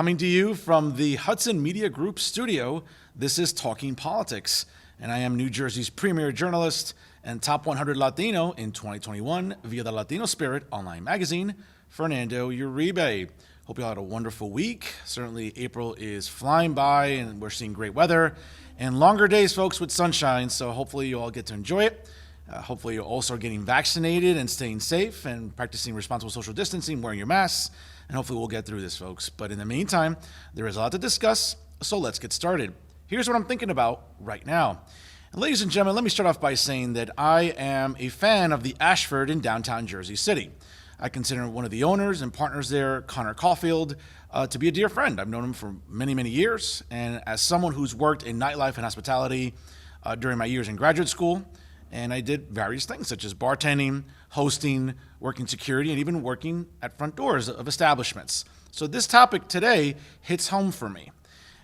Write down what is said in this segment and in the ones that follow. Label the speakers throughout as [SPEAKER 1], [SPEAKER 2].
[SPEAKER 1] Coming to you from the Hudson Media Group studio, this is Talking Politics, and I am New Jersey's premier journalist and top 100 Latino in 2021 via the Latino Spirit online magazine, Fernando Uribe. Hope you all had a wonderful week. Certainly April is flying by and we're seeing great weather and longer days, folks, with sunshine, so hopefully you all get to enjoy it. Hopefully you're also getting vaccinated and staying safe and practicing responsible social distancing, wearing your masks, and hopefully we'll get through this, folks. But in the meantime, there is a lot to discuss, so let's get started. Here's what I'm thinking about right now. And ladies and gentlemen, let me start off by saying that I am a fan of the Ashford in downtown Jersey City. I consider one of the owners and partners there, Connor Caulfield, to be a dear friend. I've known him for many, many years, and as someone who's worked in nightlife and hospitality during my years in graduate school, and I did various things such as bartending, hosting, working security, and even working at front doors of establishments. So this topic today hits home for me.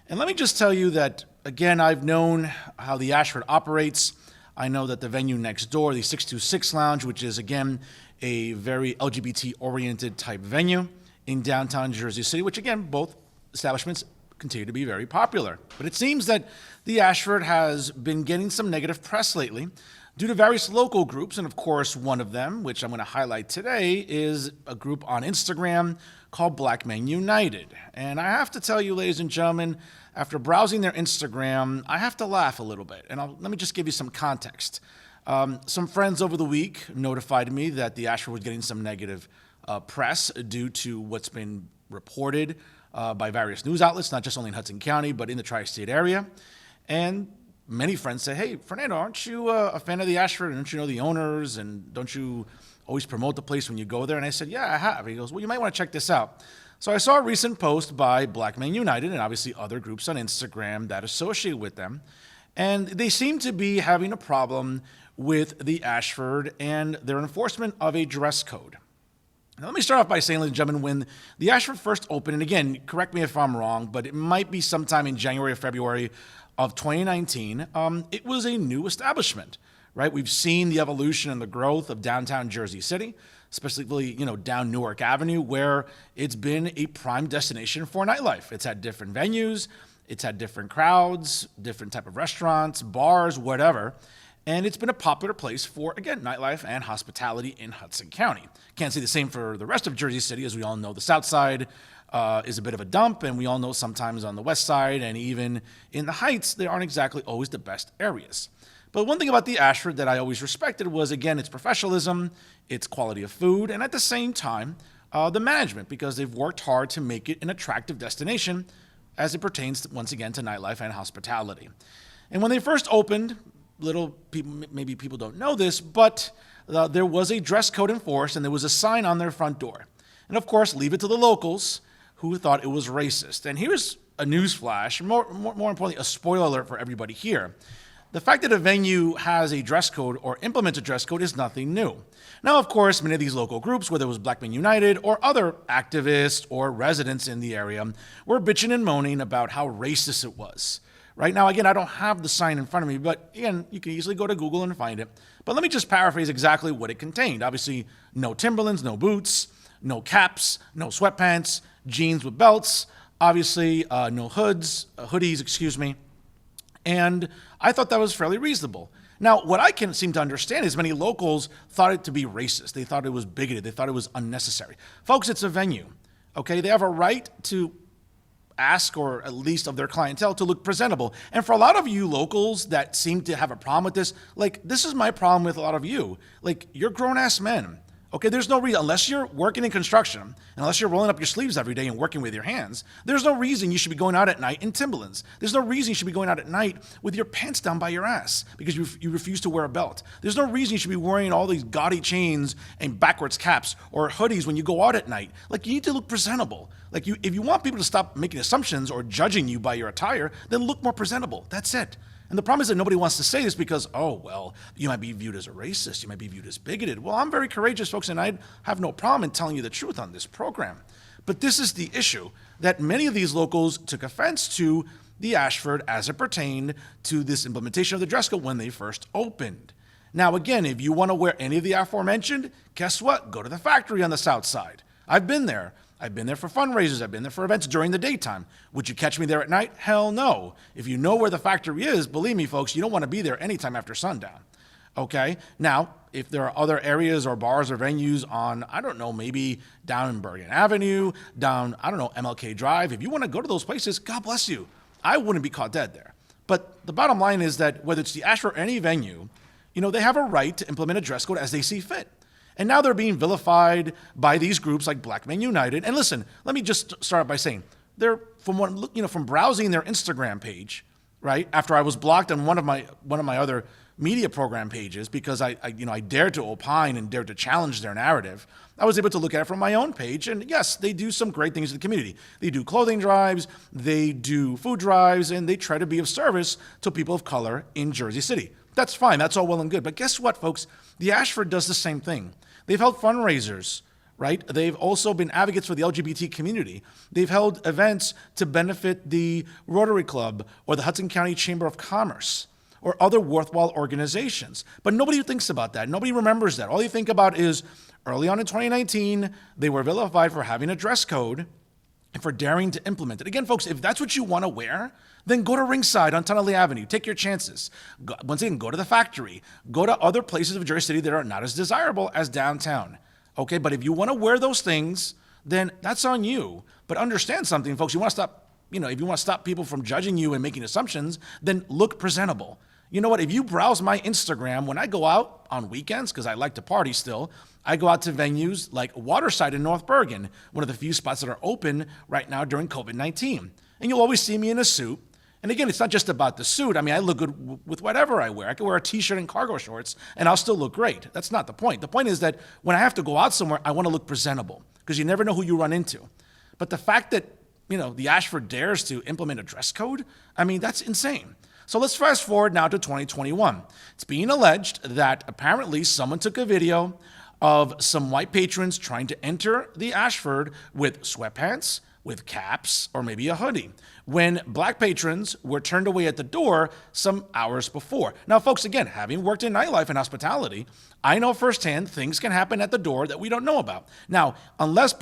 [SPEAKER 1] And let me just tell you that, again, I've known how the Ashford operates. I know that the venue next door, the 626 Lounge, which is, again, a very LGBT-oriented type venue in downtown Jersey City, which, again, both establishments continue to be very popular. But it seems that the Ashford has been getting some negative press lately due to various local groups, and of course one of them, which I'm going to highlight today, is a group on Instagram called Black Men United. And I have to tell you, ladies and gentlemen, after browsing their Instagram, I have to laugh a little bit. And let me just give you some context. Some friends over the week notified me that the Ashford was getting some negative press due to what's been reported by various news outlets, not just only in Hudson County, but in the tri-state area. And many friends say, hey, Fernando, aren't you a fan of the Ashford? Don't you know the owners? And don't you always promote the place when you go there? And I said, yeah, I have. He goes, well, you might want to check this out. So I saw a recent post by Black Men United and obviously other groups on Instagram that associate with them. And they seem to be having a problem with the Ashford and their enforcement of a dress code. Now, let me start off by saying, ladies and gentlemen, when the Ashford first opened, and again, correct me if I'm wrong, but it might be sometime in January or February of 2019, it was a new establishment, right? We've seen the evolution and the growth of downtown Jersey City, specifically, down Newark Avenue, where it's been a prime destination for nightlife. It's had different venues, it's had different crowds, different type of restaurants, bars, whatever. And it's been a popular place for, again, nightlife and hospitality in Hudson County. Can't say the same for the rest of Jersey City. As we all know, the South Side is a bit of a dump, and we all know sometimes on the West Side and even in the Heights, they aren't exactly always the best areas. But one thing about the Ashford that I always respected was, again, its professionalism, its quality of food, and at the same time, the management, because they've worked hard to make it an attractive destination as it pertains, once again, to nightlife and hospitality. And when they first opened, maybe people don't know this, but there was a dress code enforced and there was a sign on their front door. And of course, leave it to the locals who thought it was racist. And here's a news flash, more importantly, a spoiler alert for everybody here. The fact that a venue has a dress code or implements a dress code is nothing new. Now, of course, many of these local groups, whether it was Black Men United or other activists or residents in the area, were bitching and moaning about how racist it was. Right now, again, I don't have the sign in front of me, but again, you can easily go to Google and find it. But let me just paraphrase exactly what it contained. Obviously, no Timberlands, no boots, no caps, no sweatpants, jeans with belts, obviously no hoodies. And I thought that was fairly reasonable. Now, what I can seem to understand is many locals thought it to be racist. They thought it was bigoted. They thought it was unnecessary. Folks, it's a venue, okay? They have a right to ask, or at least of their clientele, to look presentable. And for a lot of you locals that seem to have a problem with this, this is my problem with a lot of you. You're grown-ass men. Okay, there's no reason, unless you're working in construction, unless you're rolling up your sleeves every day and working with your hands, there's no reason you should be going out at night in Timberlands. There's no reason you should be going out at night with your pants down by your ass because you refuse to wear a belt. There's no reason you should be wearing all these gaudy chains and backwards caps or hoodies when you go out at night. You need to look presentable. If you want people to stop making assumptions or judging you by your attire, then look more presentable. That's it. And the problem is that nobody wants to say this because, you might be viewed as a racist, you might be viewed as bigoted. Well, I'm very courageous, folks, and I have no problem in telling you the truth on this program. But this is the issue, that many of these locals took offense to the Ashford as it pertained to this implementation of the dress code when they first opened. Now, again, if you want to wear any of the aforementioned, guess what? Go to the factory on the South Side. I've been there. I've been there for fundraisers. I've been there for events during the daytime. Would you catch me there at night? Hell no. If you know where the factory is, believe me, folks, you don't want to be there anytime after sundown. Okay? Now, if there are other areas or bars or venues on, I don't know, maybe down in Bergen Avenue, down, I don't know, MLK Drive, if you want to go to those places, God bless you. I wouldn't be caught dead there. But the bottom line is that whether it's the Ashford or any venue, they have a right to implement a dress code as they see fit. And now they're being vilified by these groups like Black Men United. And listen, let me just start by saying, from browsing their Instagram page, right, after I was blocked on one of my other media program pages because I dared to opine and dared to challenge their narrative, I was able to look at it from my own page. And yes, they do some great things in the community. They do clothing drives, they do food drives, and they try to be of service to people of color in Jersey City. That's fine. That's all well and good. But guess what, folks? The Ashford does the same thing. They've held fundraisers, right? They've also been advocates for the LGBT community. They've held events to benefit the Rotary Club or the Hudson County Chamber of Commerce or other worthwhile organizations. But nobody thinks about that. Nobody remembers that. All they think about is early on in 2019, they were vilified for having a dress code and for daring to implement it. Again, folks, if that's what you want to wear, then go to Ringside on Tunnelly Avenue. Take your chances. Once again, go to the factory. Go to other places of Jersey City that are not as desirable as downtown. Okay, but if you want to wear those things, then that's on you. But understand something, folks. You want to stop, if you want to stop people from judging you and making assumptions, then look presentable. You know what? If you browse my Instagram, when I go out on weekends, because I like to party still, I go out to venues like Waterside in North Bergen, one of the few spots that are open right now during COVID-19. And you'll always see me in a suit. And again, it's not just about the suit. I mean, I look good with whatever I wear. I can wear a t-shirt and cargo shorts, and I'll still look great. That's not the point. The point is that when I have to go out somewhere, I want to look presentable, because you never know who you run into. But the fact that, the Ashford dares to implement a dress code, I mean, that's insane. So let's fast forward now to 2021. It's being alleged that apparently someone took a video of some white patrons trying to enter the Ashford with sweatpants, with caps, or maybe a hoodie, when black patrons were turned away at the door some hours before. Now, folks, again, having worked in nightlife and hospitality, I know firsthand things can happen at the door that we don't know about. Now, unless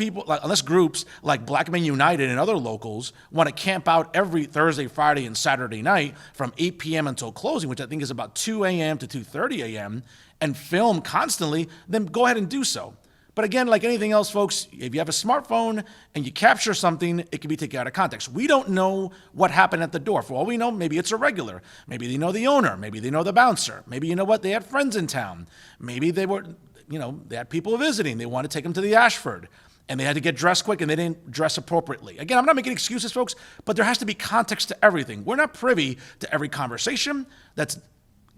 [SPEAKER 1] groups like Black Men United and other locals want to camp out every Thursday, Friday, and Saturday night from 8 p.m. until closing, which I think is about 2 a.m. to 2:30 a.m., and film constantly, then go ahead and do so. But again, like anything else, folks, if you have a smartphone and you capture something, it can be taken out of context. We don't know what happened at the door. For all we know, maybe it's a regular. Maybe they know the owner. Maybe they know the bouncer. Maybe, they had friends in town. Maybe they were, they had people visiting. They wanted to take them to the Ashford, and they had to get dressed quick, and they didn't dress appropriately. Again, I'm not making excuses, folks, but there has to be context to everything. We're not privy to every conversation that's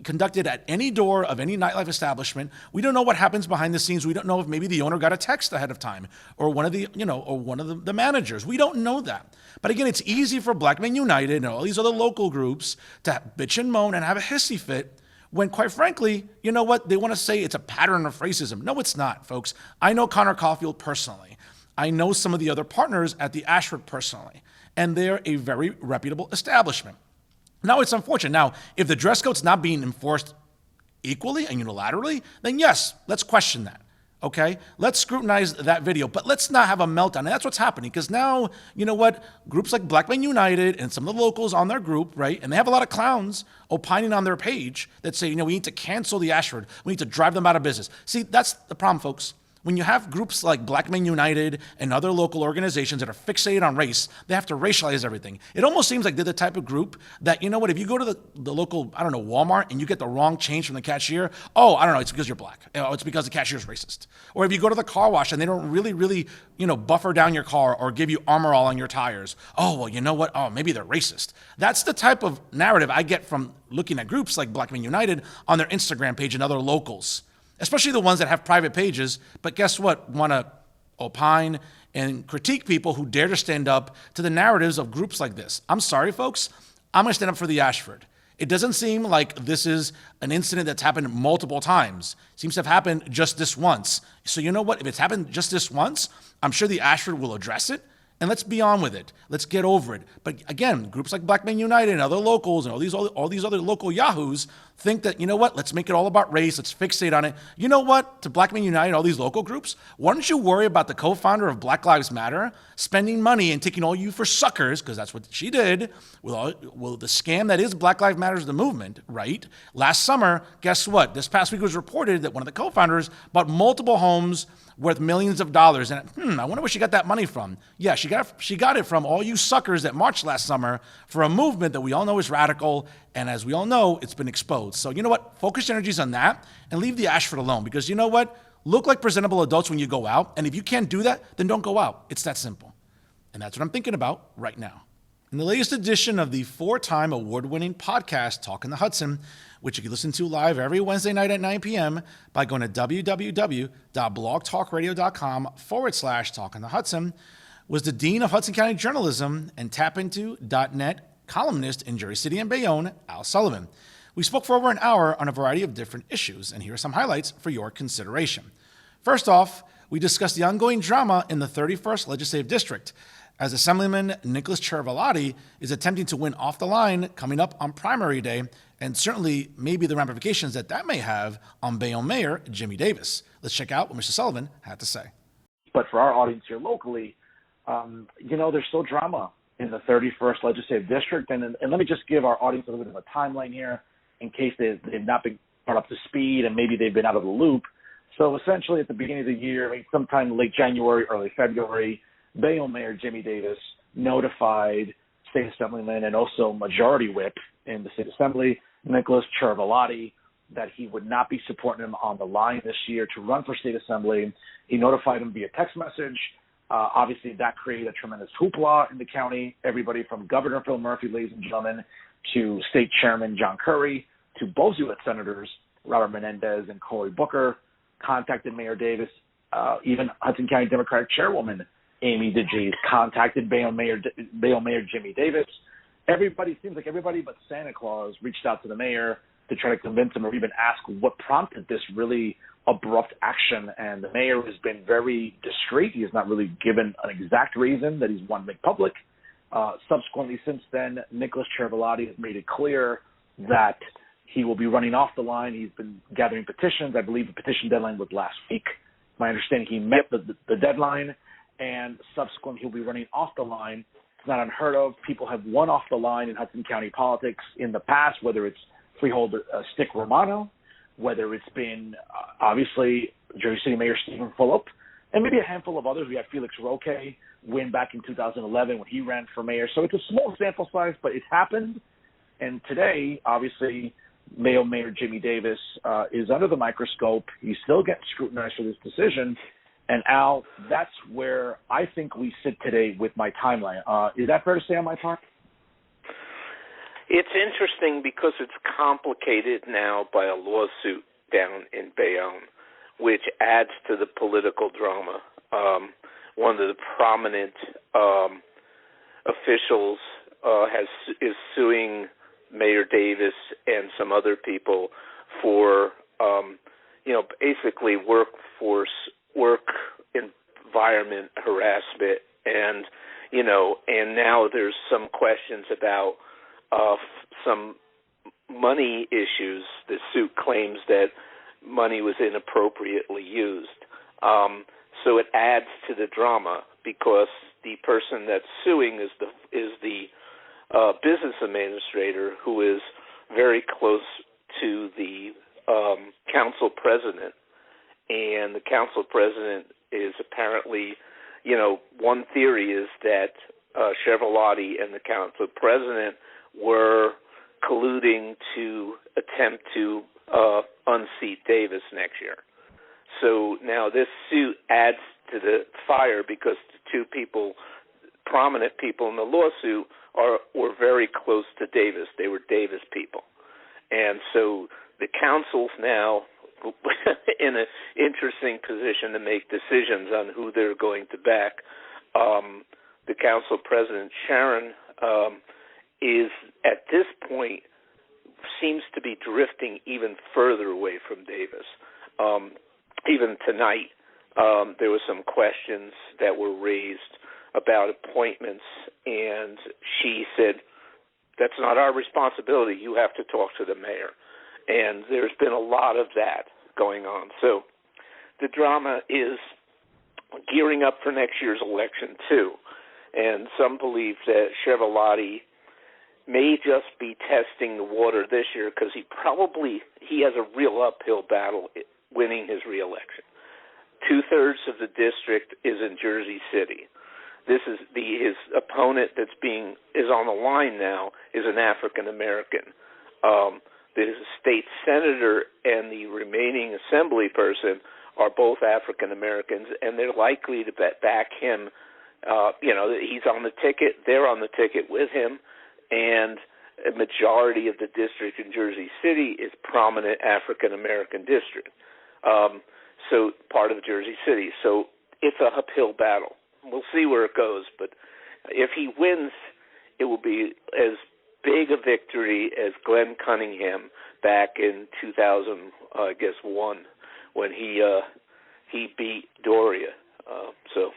[SPEAKER 1] conducted at any door of any nightlife establishment. We don't know what happens behind the scenes. We don't know if maybe the owner got a text ahead of time, or one of the managers. We don't know that. But again, it's easy for Black Men United and all these other local groups to bitch and moan and have a hissy fit when, quite frankly, they want to say it's a pattern of racism. No, it's not, folks. I know Connor Caulfield personally. I know some of the other partners at the Ashford personally, and they're a very reputable establishment. Now, it's unfortunate. Now, if the dress code's not being enforced equally and unilaterally, then yes, let's question that, okay? Let's scrutinize that video, but let's not have a meltdown. And that's what's happening, because now, groups like Black Men United and some of the locals on their group, right, and they have a lot of clowns opining on their page that say, we need to cancel the Ashford. We need to drive them out of business. See, that's the problem, folks. When you have groups like Black Men United and other local organizations that are fixated on race, they have to racialize everything. It almost seems like they're the type of group that, if you go to the local, Walmart, and you get the wrong change from the cashier, it's because you're black. It's because the cashier's racist. Or if you go to the car wash and they don't really, buffer down your car or give you Armor All on your tires, maybe they're racist. That's the type of narrative I get from looking at groups like Black Men United on their Instagram page and other locals, especially the ones that have private pages, but guess what? Want to opine and critique people who dare to stand up to the narratives of groups like this. I'm sorry, folks. I'm going to stand up for the Ashford. It doesn't seem like this is an incident that's happened multiple times. It seems to have happened just this once. So you know what? If it's happened just this once, I'm sure the Ashford will address it and let's be on with it. Let's get over it. But again, groups like Black Men United and other locals and all these other local yahoos think that, you know what, let's make it all about race. Let's fixate on it. You know what, to Black Men United, all these local groups, why don't you worry about the co-founder of Black Lives Matter spending money and taking all you for suckers, because that's what she did with the scam that is Black Lives Matter, the movement, right? Last summer, guess what? This past week was reported that one of the co-founders bought multiple homes worth millions of dollars. And I wonder where she got that money from. Yeah, she got it from all you suckers that marched last summer for a movement that we all know is radical. And as we all know, it's been exposed. So you know what? Focus your energies on that and leave the Ashford alone, because you know what? Look like presentable adults when you go out. And if you can't do that, then don't go out. It's that simple. And that's what I'm thinking about right now. In the latest edition of the 4-time award-winning podcast, Talking the Hudson, which you can listen to live every Wednesday night at 9 p.m. by going to www.blogtalkradio.com/Talking the Hudson, was the Dean of Hudson County Journalism and TapInto.net columnist in Jersey City and Bayonne, Al Sullivan. We spoke for over an hour on a variety of different issues, and here are some highlights for your consideration. First off, we discussed the ongoing drama in the 31st Legislative District, as Assemblyman Nicholas Cervalotti is attempting to win off the line coming up on primary day, and certainly maybe the ramifications that may have on Bayonne Mayor Jimmy Davis. Let's check out what Mr. Sullivan had to say.
[SPEAKER 2] But for our audience here locally, there's still drama in the 31st Legislative District. And let me just give our audience a little bit of a timeline here in case they've not been brought up to speed and maybe they've been out of the loop. So essentially at the beginning of the year, sometime late January, early February, Bayonne Mayor Jimmy Davis notified State Assemblyman and also Majority Whip in the State Assembly, Nicholas Cervalotti, that he would not be supporting him on the line this year to run for State Assembly. He notified him via text message. Obviously, that created a tremendous hoopla in the county. Everybody from Governor Phil Murphy, ladies and gentlemen, to State Chairman John Curry, to both U.S. Senators Robert Menendez and Cory Booker contacted Mayor Davis. Even Hudson County Democratic Chairwoman Amy DeGees contacted Bayonne Mayor Jimmy Davis. Seems like everybody but Santa Claus reached out to the mayor to try to convince him or even ask what prompted this really abrupt action. And the mayor has been very discreet. He has not really given an exact reason that he's wanted to make public. Subsequently, since then, Nicholas Cervalotti has made it clear that he will be running off the line. He's been gathering petitions. I believe the petition deadline was last week. My understanding, he met the deadline, and subsequently he'll be running off the line. It's not unheard of. People have won off the line in Hudson County politics in the past, whether it's Freeholder Stick Romano, whether it's been obviously Jersey City Mayor Stephen Fulop, and maybe a handful of others. We had Felix Roque win back in 2011 when he ran for mayor. So it's a small sample size, but it's happened. And today, obviously, Mayor Jimmy Davis is under the microscope. He's still getting scrutinized for this decision. And Al, that's where I think we sit today with my timeline. Is that fair to say on my part?
[SPEAKER 3] It's interesting because it's complicated now by a lawsuit down in Bayonne, which adds to the political drama. One of the prominent officials is suing Mayor Davis and some other people for, basically work environment harassment, and now there's some questions about some money issues. The suit claims that money was inappropriately used. So it adds to the drama because the person that's suing is the business administrator, who is very close to the council president. And the council president is apparently, one theory is that Cervalotti and the council president were colluding to attempt to unseat Davis next year. So now this suit adds to the fire because the two people, prominent people in the lawsuit, were very close to Davis. They were Davis people. And so the council's now in an interesting position to make decisions on who they're going to back. The council president, Sharon, is at this point seems to be drifting even further away from Davis. Even tonight, there were some questions that were raised about appointments, and she said, that's not our responsibility. You have to talk to the mayor. And there's been a lot of that going on. So the drama is gearing up for next year's election, too. And some believe that Chevrolet may just be testing the water this year because he has a real uphill battle winning his reelection. 2/3 of the district is in Jersey City. This is his opponent is on the line now is an African American. The state senator and the remaining assembly person are both African Americans, and they're likely to back him. He's on the ticket; they're on the ticket with him, and a majority of the district in Jersey City is prominent African American district. So part of Jersey City. So it's a uphill battle. We'll see where it goes, but if he wins, it will be as big a victory as Glenn Cunningham back in 2001 when he beat Doria. So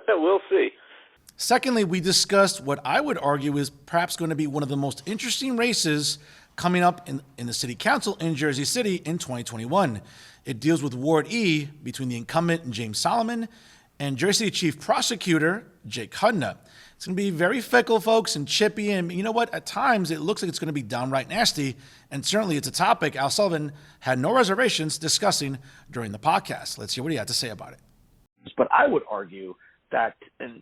[SPEAKER 3] we'll see.
[SPEAKER 1] Secondly, we discussed what I would argue is perhaps going to be one of the most interesting races coming up in the city council in Jersey City in 2021. It deals with Ward E between the incumbent James Sullivan and Jersey City Chief Prosecutor Jake Hudson. It's going to be very fickle, folks, and chippy, and you know what? At times, it looks like it's going to be downright nasty, and certainly it's a topic Al Sullivan had no reservations discussing during the podcast. Let's hear what he had to say about it.
[SPEAKER 2] But I would argue that, and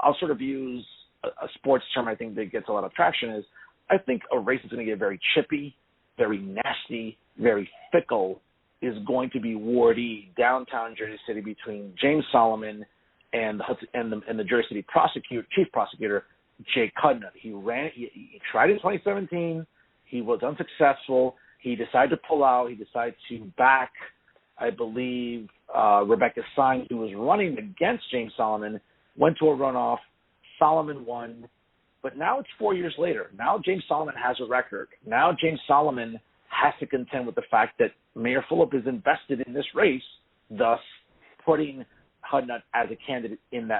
[SPEAKER 2] I'll sort of use a sports term I think that gets a lot of traction is, I think a race that's going to get very chippy, very nasty, very fickle is going to be Ward E, downtown Jersey City, between James Sullivan and the Jersey City Chief Prosecutor Jake Hudson. He tried in 2017. He was unsuccessful. He decided to pull out. He decided to back, I believe, Rebecca Sines, who was running against James Sullivan, went to a runoff. Sullivan won. But now it's 4 years later. Now James Sullivan has a record. Now James Sullivan has to contend with the fact that Mayor Fulop is invested in this race, thus putting Hudson as a candidate in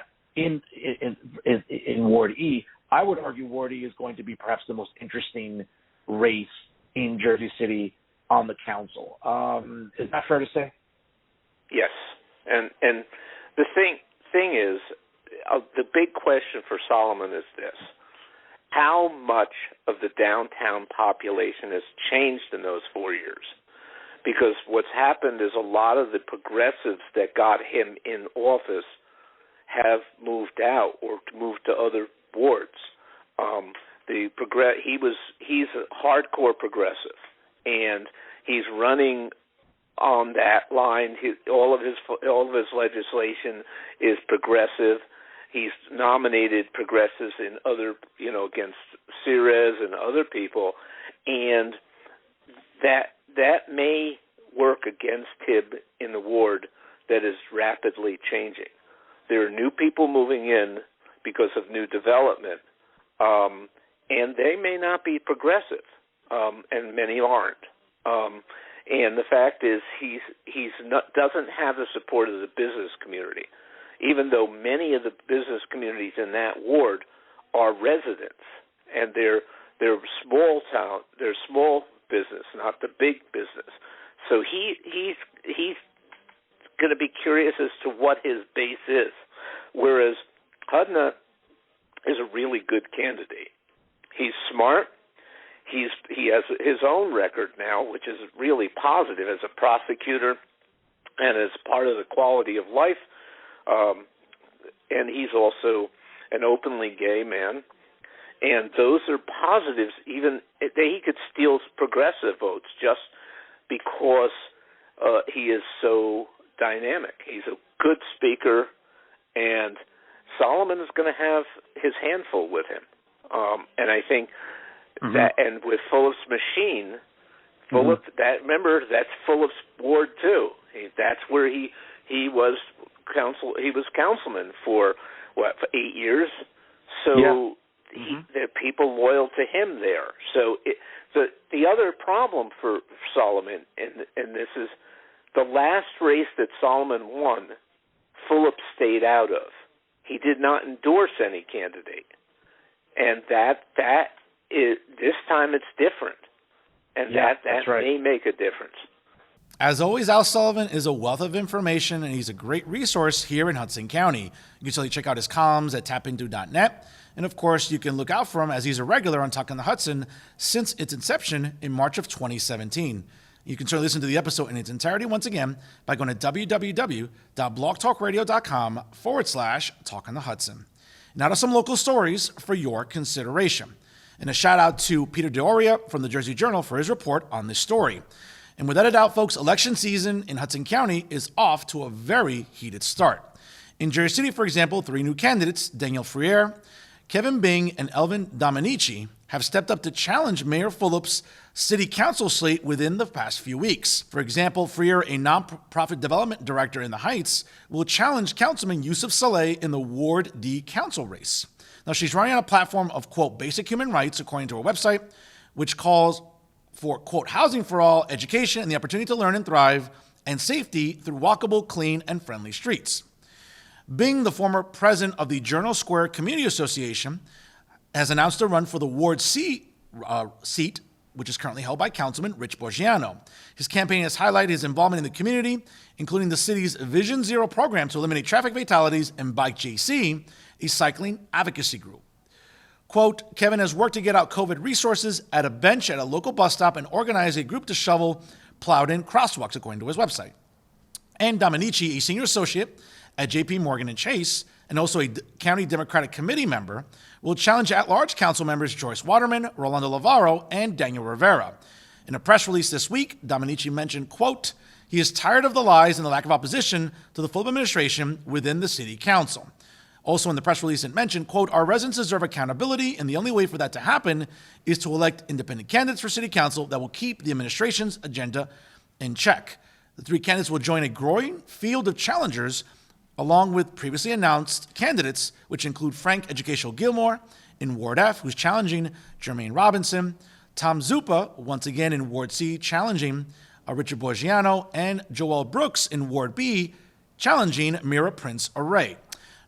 [SPEAKER 2] Ward E. I would argue Ward E is going to be perhaps the most interesting race in Jersey City on the council. Is that fair to say?
[SPEAKER 3] Yes, and the thing is, the big question for Solomon is this: how much of the downtown population has changed in those 4 years? Because what's happened is a lot of the progressives that got him in office have moved out or moved to other wards. He's a hardcore progressive, and he's running on that line. All of his legislation is progressive. He's nominated progressives in other, against Ceres and other people, and that may work against him in the ward that is rapidly changing. There are new people moving in because of new development, and they may not be progressive, and many aren't. And the fact is, doesn't have the support of the business community, even though many of the business communities in that ward are residents, and they're small business, not the big business. So he's going to be curious as to what his base is, whereas Hudson is a really good candidate. He's smart. He has his own record now, which is really positive as a prosecutor and as part of the quality of life. And he's also an openly gay man. And those are positives. Even he could steal progressive votes just because he is so dynamic. He's a good speaker, and Solomon is going to have his handful with him. And I think that, and with Fulop's machine, remember, that's Fulop's ward too. That's where he was councilman for 8 years. So there are people loyal to him there. So the other problem for Solomon, and this is the last race that Solomon won, Fulop stayed out of. he did not endorse any candidate. And that is, this time it's different. And that
[SPEAKER 2] right.
[SPEAKER 3] may make a difference.
[SPEAKER 1] As always, Al Sullivan is a wealth of information, and he's a great resource here in Hudson County. You can certainly check out his columns at tapinto.net. And of course, you can look out for him as he's a regular on Talking the Hudson since its inception in March of 2017. You can certainly listen to the episode in its entirety once again by going to www.blogtalkradio.com/Talking the Hudson. Now to some local stories for your consideration. And a shout out to Peter D'Oria from the Jersey Journal for his report on this story. And without a doubt, folks, election season in Hudson County is off to a very heated start. In Jersey City, for example, 3 new candidates, Daniel Freire, Kevin Bing, and Elvin Dominici, have stepped up to challenge Mayor Fulop's city council slate within the past few weeks. For example, Freire, a nonprofit development director in the Heights, will challenge Councilman Yusuf Saleh in the Ward D council race. Now, she's running on a platform of, quote, basic human rights, according to her website, which calls for, quote, housing for all, education, and the opportunity to learn and thrive, and safety through walkable, clean, and friendly streets. Bing, the former president of the Journal Square Community Association, has announced a run for the Ward C seat, which is currently held by Councilman Rich Borgiano. His campaign has highlighted his involvement in the community, including the city's Vision Zero program to eliminate traffic fatalities and Bike JC, a cycling advocacy group. Quote, Kevin has worked to get out COVID resources at a bench at a local bus stop and organize a group to shovel plowed-in crosswalks, according to his website. And Dominici, a senior associate at J.P. Morgan and Chase, and also a county Democratic committee member, will challenge at-large council members Joyce Waterman, Rolando Lavaro, and Daniel Rivera. In a press release this week, Dominici mentioned, quote, he is tired of the lies and the lack of opposition to the Fulop administration within the city council. Also in the press release, it mentioned, quote, our residents deserve accountability, and the only way for that to happen is to elect independent candidates for city council that will keep the administration's agenda in check. The 3 candidates will join a growing field of challengers along with previously announced candidates, which include Frank Educational Gilmore in Ward F, who's challenging Jermaine Robinson, Tom Zupa, once again in Ward C, challenging Richard Borgiano, and Joel Brooks in Ward B, challenging Mira Prince Array.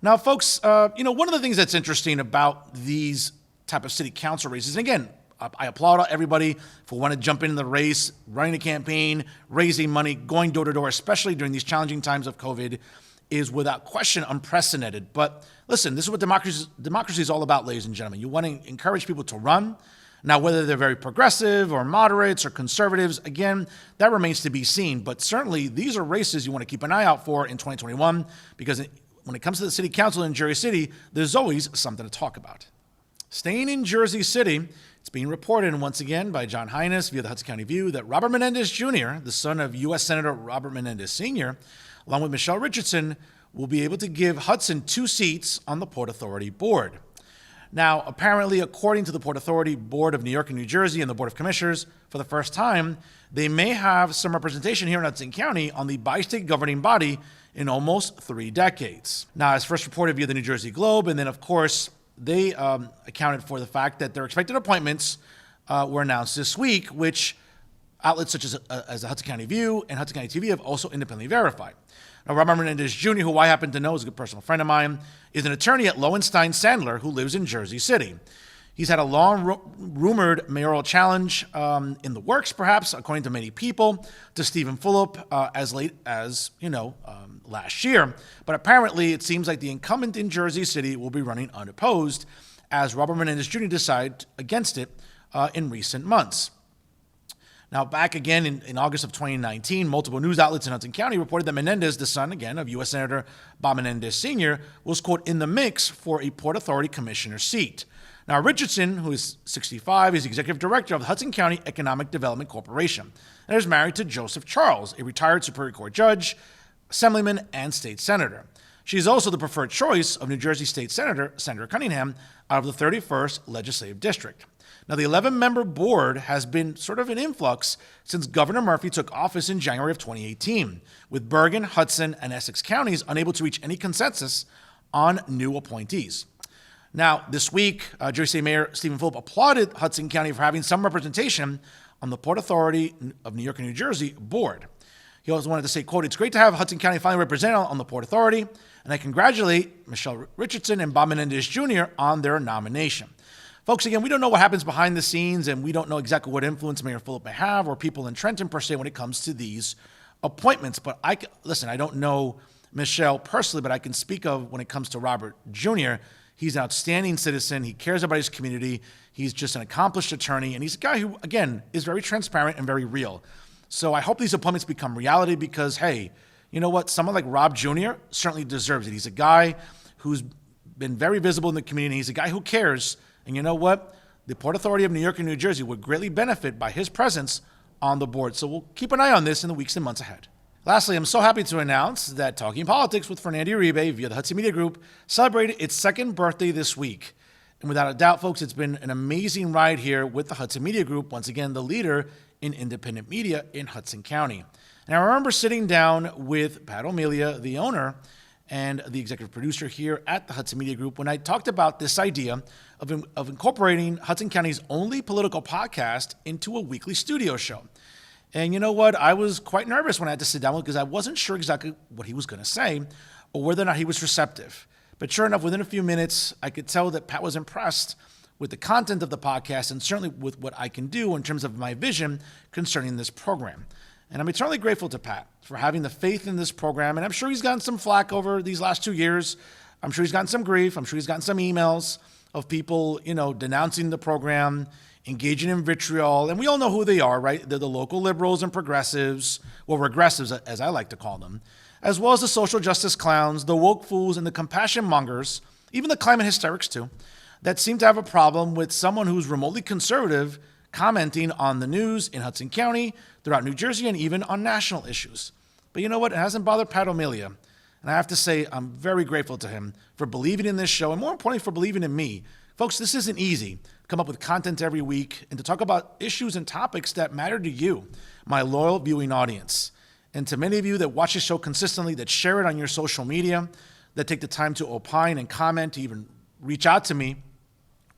[SPEAKER 1] Now, folks, one of the things that's interesting about these type of city council races, and again, I applaud everybody for wanting to jump into the race, running a campaign, raising money, going door to door, especially during these challenging times of COVID, is without question unprecedented. But listen, this is what democracy is all about, ladies and gentlemen. You want to encourage people to run. Now, whether they're very progressive or moderates or conservatives, again, that remains to be seen. But certainly, these are races you want to keep an eye out for in 2021, because when it comes to the city council in Jersey City, there's always something to talk about. Staying in Jersey City, it's being reported once again by John Hines via the Hudson County View that Robert Menendez Jr., the son of U.S. Senator Robert Menendez Sr., along with Michelle Richardson, will be able to give Hudson 2 seats on the Port Authority Board. Now, apparently, according to the Port Authority Board of New York and New Jersey and the Board of Commissioners, for the first time, they may have some representation here in Hudson County on the bi-state governing body in almost 3 decades. Now, as first reported via the New Jersey Globe, and then, of course, they accounted for the fact that their expected appointments were announced this week, which outlets such as the Hudson County View and Hudson County TV have also independently verified. Now, Robert Menendez Jr., who I happen to know is a good personal friend of mine, is an attorney at Lowenstein Sandler who lives in Jersey City. He's had a long rumored mayoral challenge in the works, perhaps, according to many people, to Stephen Fulop as late as, last year. But apparently, it seems like the incumbent in Jersey City will be running unopposed as Robert Menendez Jr. decided against it in recent months. Now, back again in August of 2019, multiple news outlets in Hudson County reported that Menendez, the son, again, of U.S. Senator Bob Menendez Sr., was, quote, in the mix for a Port Authority commissioner seat. Now, Richardson, who is 65, is the executive director of the Hudson County Economic Development Corporation and is married to Joseph Charles, a retired Superior Court judge, assemblyman, and state senator. She is also the preferred choice of New Jersey State Senator Senator Cunningham out of the 31st Legislative District. Now, the 11-member board has been sort of an influx since Governor Murphy took office in January of 2018, with Bergen, Hudson, and Essex counties unable to reach any consensus on new appointees. Now, this week, Jersey City Mayor Stephen Fulop applauded Hudson County for having some representation on the Port Authority of New York and New Jersey board. He also wanted to say, quote, "It's great to have Hudson County finally represented on the Port Authority, and I congratulate Michelle Richardson and Bob Menendez Jr. on their nomination." Folks, again, we don't know what happens behind the scenes, and we don't know exactly what influence Mayor Phillip may have or people in Trenton per se when it comes to these appointments. But I don't know Michelle personally, but I can speak of when it comes to Robert Jr. He's an outstanding citizen. He cares about his community. He's just an accomplished attorney, and he's a guy who, again, is very transparent and very real. So I hope these appointments become reality because, hey, you know what? Someone like Rob Jr. certainly deserves it. He's a guy who's been very visible in the community. He's a guy who cares. And you know what? The Port Authority of New York and New Jersey would greatly benefit by his presence on the board. So we'll keep an eye on this in the weeks and months ahead. Lastly, I'm so happy to announce that Talking Politics with Fernando Uribe via the Hudson Media Group celebrated its second birthday this week. And without a doubt, folks, it's been an amazing ride here with the Hudson Media Group, once again, the leader in independent media in Hudson County. And I remember sitting down with Pat O'Melia, the owner and the executive producer here at the Hudson Media Group, when I talked about this idea of incorporating Hudson County's only political podcast into a weekly studio show. And you know what? I was quite nervous when I had to sit down with him because I wasn't sure exactly what he was going to say or whether or not he was receptive. But sure enough, within a few minutes, I could tell that Pat was impressed with the content of the podcast and certainly with what I can do in terms of my vision concerning this program. And I'm eternally grateful to Pat for having the faith in this program. And I'm sure he's gotten some flack over these last 2 years. I'm sure he's gotten some grief. I'm sure he's gotten some emails of people, denouncing the program, engaging in vitriol. And we all know who they are, right? They're the local liberals and progressives, well, regressives, as I like to call them, as well as the social justice clowns, the woke fools, and the compassion mongers, even the climate hysterics too, that seem to have a problem with someone who's remotely conservative commenting on the news in Hudson County, throughout New Jersey, and even on national issues. But you know what? It hasn't bothered Pat O'Melia. And I have to say, I'm very grateful to him for believing in this show, and more importantly, for believing in me. Folks, this isn't easy. Come up with content every week and to talk about issues and topics that matter to you, my loyal viewing audience. And to many of you that watch the show consistently, that share it on your social media, that take the time to opine and comment, to even reach out to me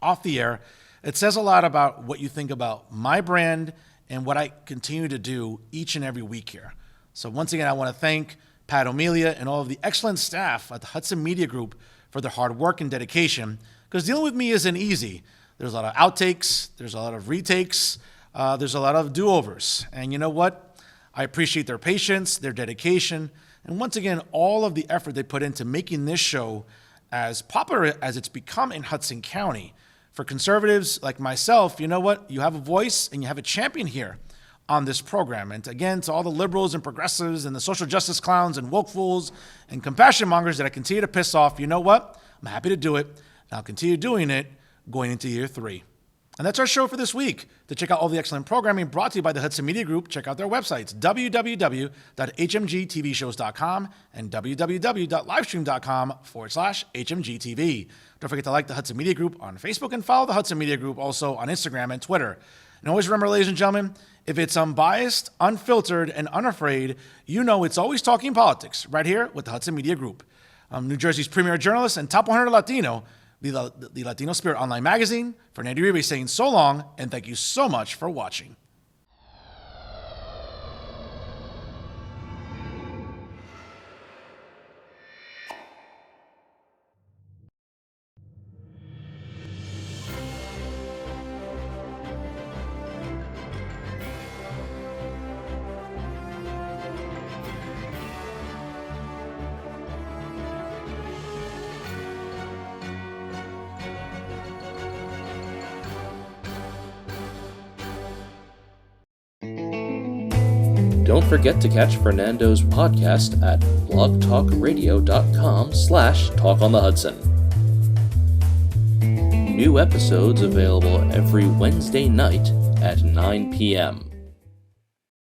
[SPEAKER 1] off the air, it says a lot about what you think about my brand and what I continue to do each and every week here. So once again, I want to thank Pat O'Melia and all of the excellent staff at the Hudson Media Group for their hard work and dedication, because dealing with me isn't easy. There's a lot of outtakes, there's a lot of retakes, there's a lot of do-overs. And you know what? I appreciate their patience, their dedication, and once again, all of the effort they put into making this show as popular as it's become in Hudson County. For conservatives like myself, you know what? You have a voice and you have a champion here on this program. And again, to all the liberals and progressives and the social justice clowns and woke fools and compassion mongers that I continue to piss off, you know what? I'm happy to do it, and I'll continue doing it going into year 3. And that's our show for this week. To check out all the excellent programming brought to you by the Hudson Media Group, check out their websites, www.hmgtvshows.com and www.livestream.com/HMGTV. Don't forget to like the Hudson Media Group on Facebook and follow the Hudson Media Group also on Instagram and Twitter. And always remember, ladies and gentlemen, if it's unbiased, unfiltered, and unafraid, you know it's always talking politics right here with the Hudson Media Group. I'm New Jersey's premier journalist and top 100 Latino, the Latino Spirit Online Magazine, Fernando Uribe saying so long, and thank you so much for watching.
[SPEAKER 4] Don't forget to catch Fernando's podcast at blogtalkradio.com/talkonthehudson. New episodes available every Wednesday night at 9 p.m.